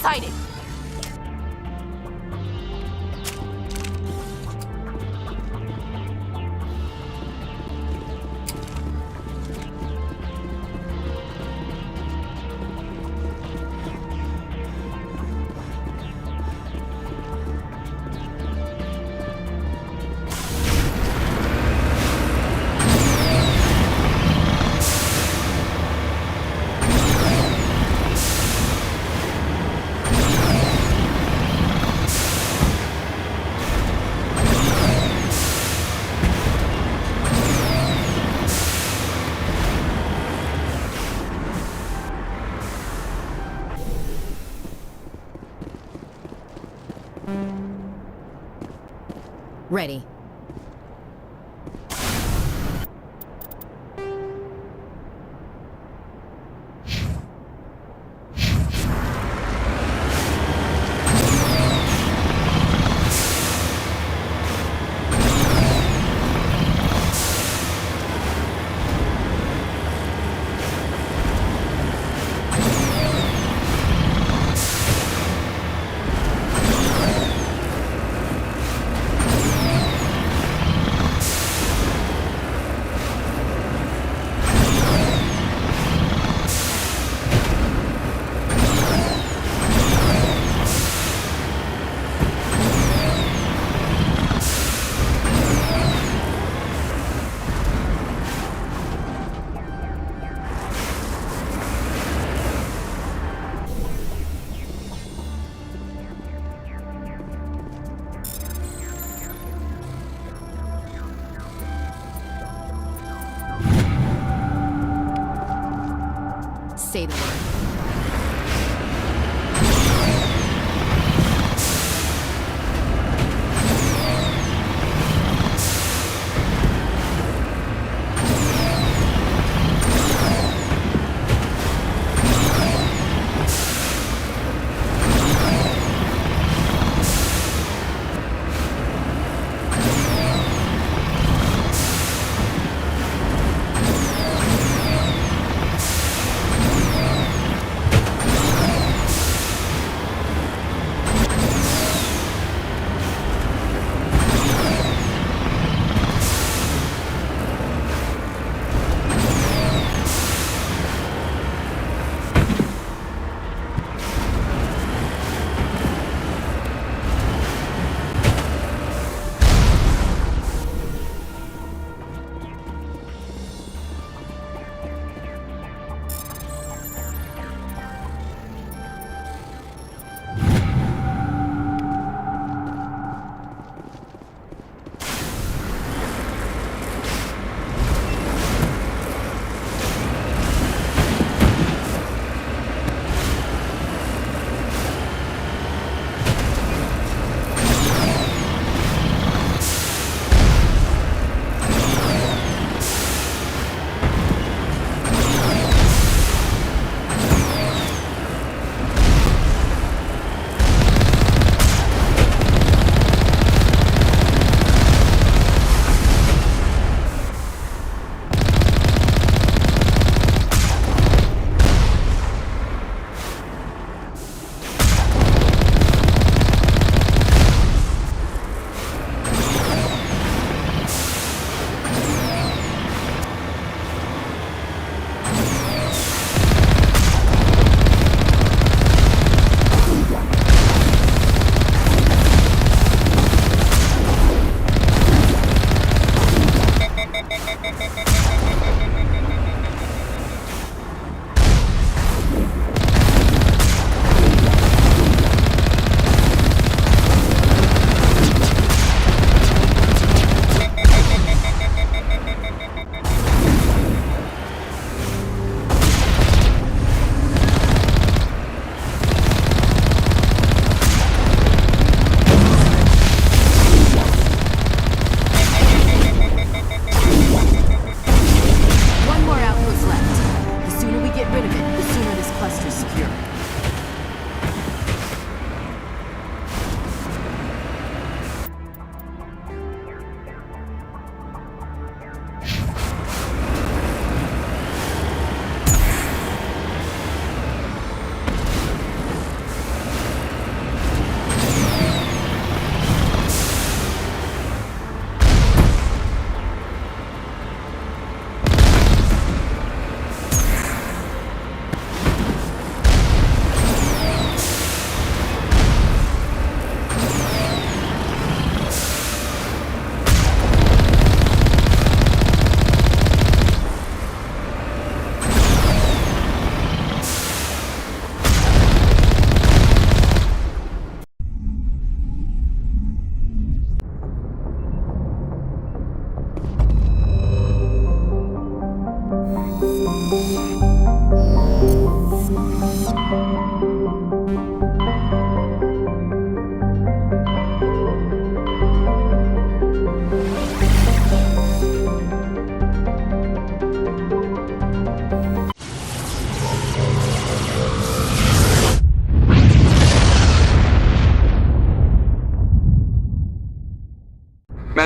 sighted. Ready.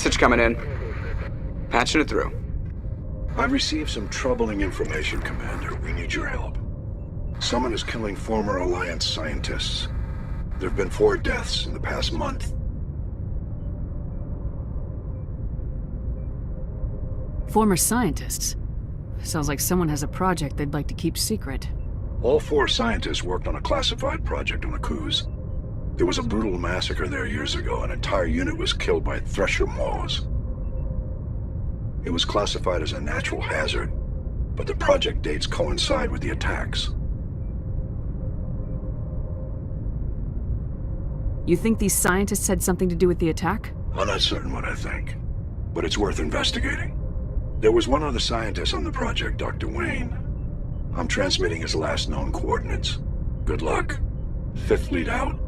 Message coming in. Patching it through. I've received some troubling information, Commander. We need your help. Someone is killing former Alliance scientists. There have been 4 deaths in the past month. Former scientists? Sounds like someone has a project they'd like to keep secret. All 4 scientists worked on a classified project on Akuz. There was a brutal massacre there years ago. An entire unit was killed by Thresher Maws. It was classified as a natural hazard, but the project dates coincide with the attacks. You think these scientists had something to do with the attack? I'm not certain what I think, but it's worth investigating. There was one other scientist on the project, Dr. Wayne. I'm transmitting his last known coordinates. Good luck. 5th lead out.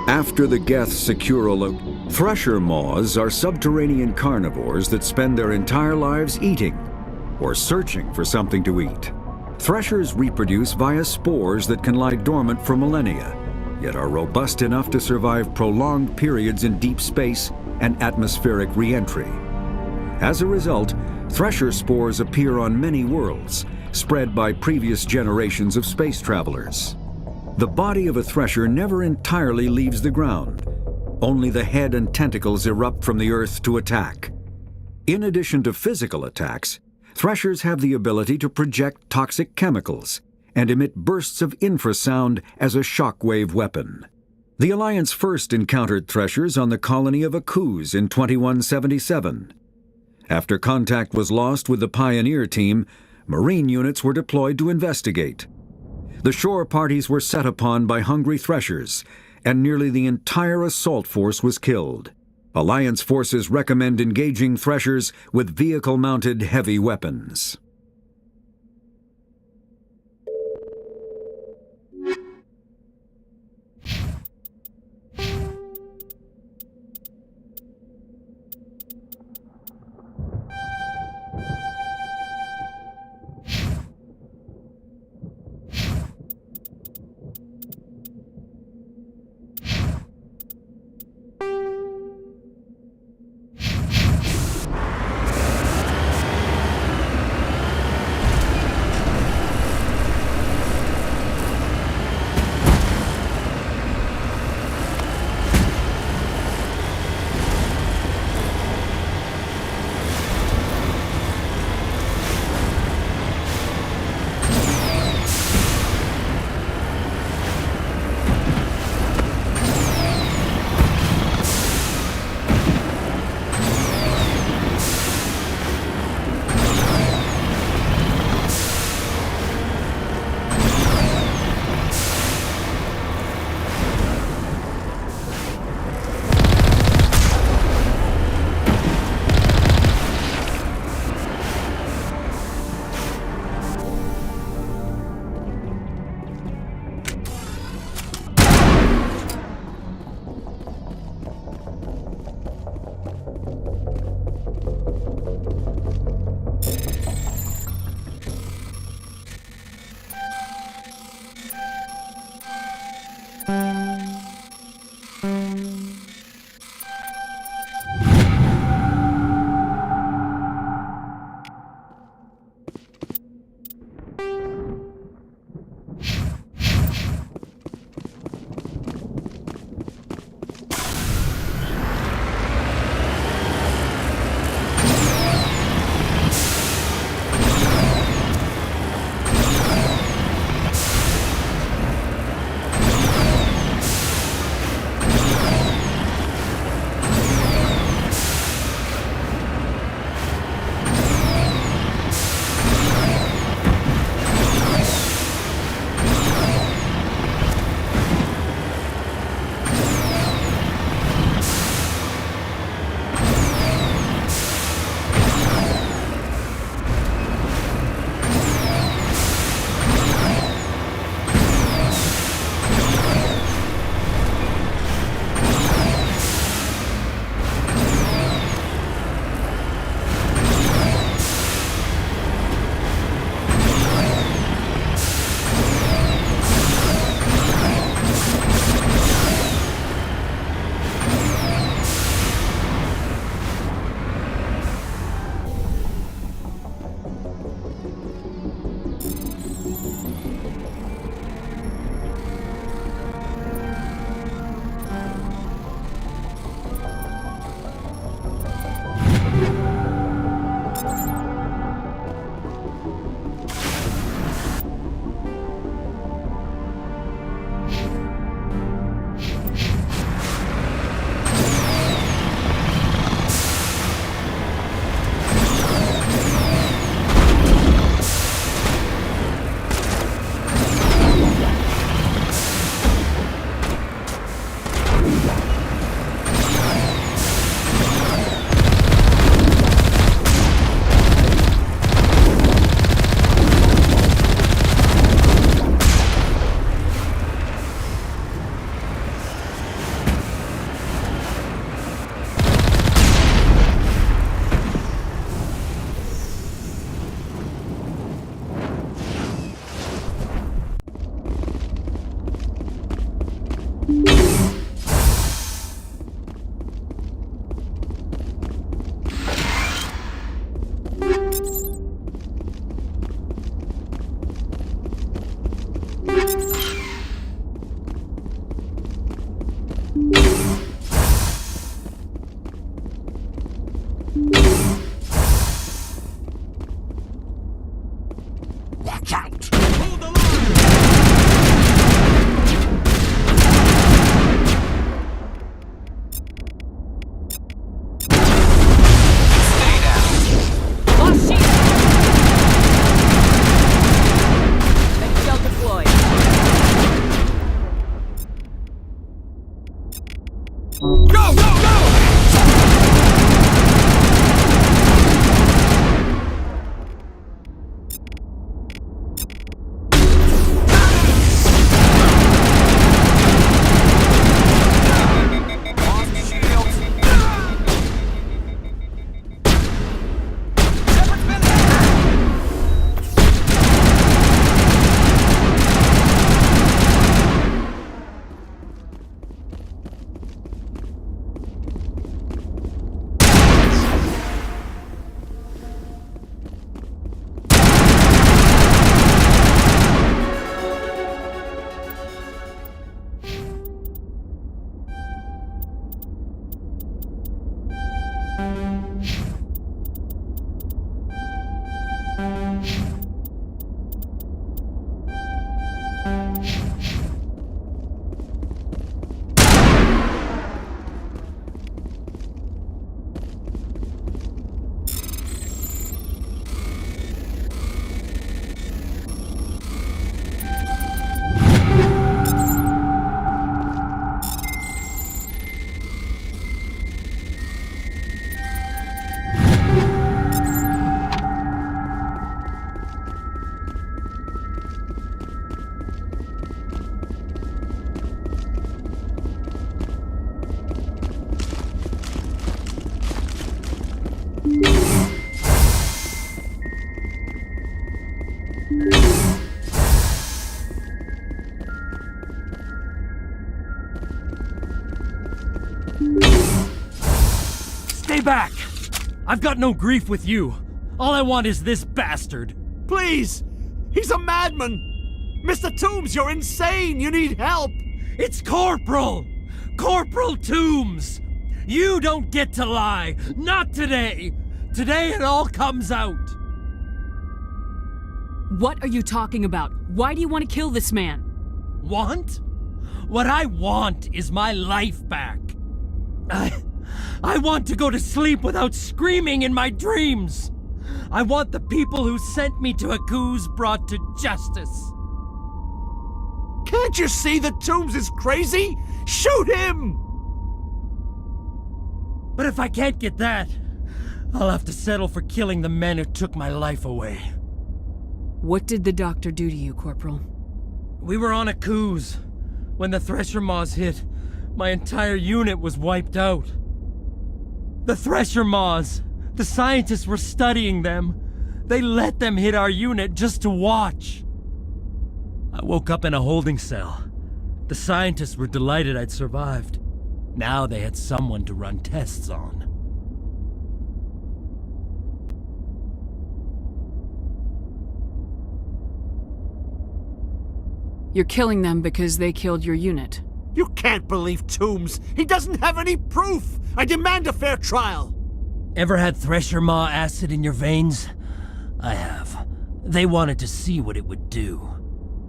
After the Geth secure a Thresher Maws are subterranean carnivores that spend their entire lives eating or searching for something to eat. Threshers reproduce via spores that can lie dormant for millennia, yet are robust enough to survive prolonged periods in deep space and atmospheric re-entry. As a result, Thresher spores appear on many worlds, spread by previous generations of space travelers. The body of a Thresher never entirely leaves the ground. Only the head and tentacles erupt from the Earth to attack. In addition to physical attacks, Threshers have the ability to project toxic chemicals and emit bursts of infrasound as a shockwave weapon. The Alliance first encountered Threshers on the colony of Akuz in 2177. After contact was lost with the Pioneer team, Marine units were deployed to investigate. The shore parties were set upon by hungry Threshers, and nearly the entire assault force was killed. Alliance forces recommend engaging Threshers with vehicle-mounted heavy weapons. Stay back! I've got no grief with you. All I want is this bastard. Please! He's a madman! Mr. Toombs, you're insane! You need help! It's Corporal! Corporal Toombs! You don't get to lie! Not today! Today it all comes out! What are you talking about? Why do you want to kill this man? Want? What I want is my life back. I want to go to sleep without screaming in my dreams. I want the people who sent me to Akuz brought to justice. Can't you see that Toombs is crazy? Shoot him! But if I can't get that, I'll have to settle for killing the men who took my life away. What did the doctor do to you, Corporal? We were on Akuz. When the Thresher Maws hit, my entire unit was wiped out. The Thresher Maws, the scientists were studying them. They let them hit our unit just to watch. I woke up in a holding cell. The scientists were delighted I'd survived. Now they had someone to run tests on. You're killing them because they killed your unit. You can't believe Toombs! He doesn't have any proof! I demand a fair trial! Ever had Thresher Maw acid in your veins? I have. They wanted to see what it would do.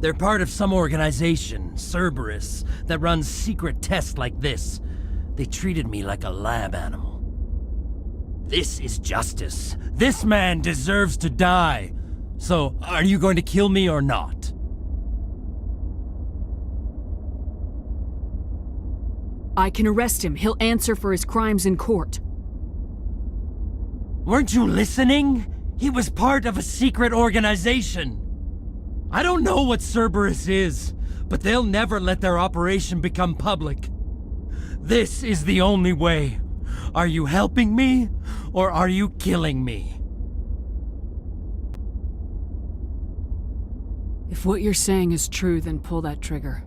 They're part of some organization, Cerberus, that runs secret tests like this. They treated me like a lab animal. This is justice. This man deserves to die. So, are you going to kill me or not? I can arrest him. He'll answer for his crimes in court. Weren't you listening? He was part of a secret organization. I don't know what Cerberus is, but they'll never let their operation become public. This is the only way. Are you helping me, or are you killing me? If what you're saying is true, then pull that trigger.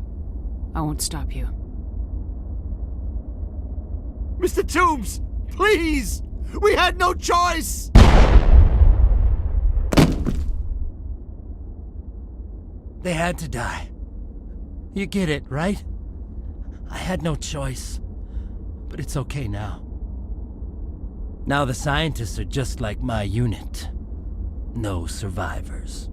I won't stop you. Mr. Toombs, please! We had no choice! They had to die. You get it, right? I had no choice. But it's okay now. Now the scientists are just like my unit. No survivors.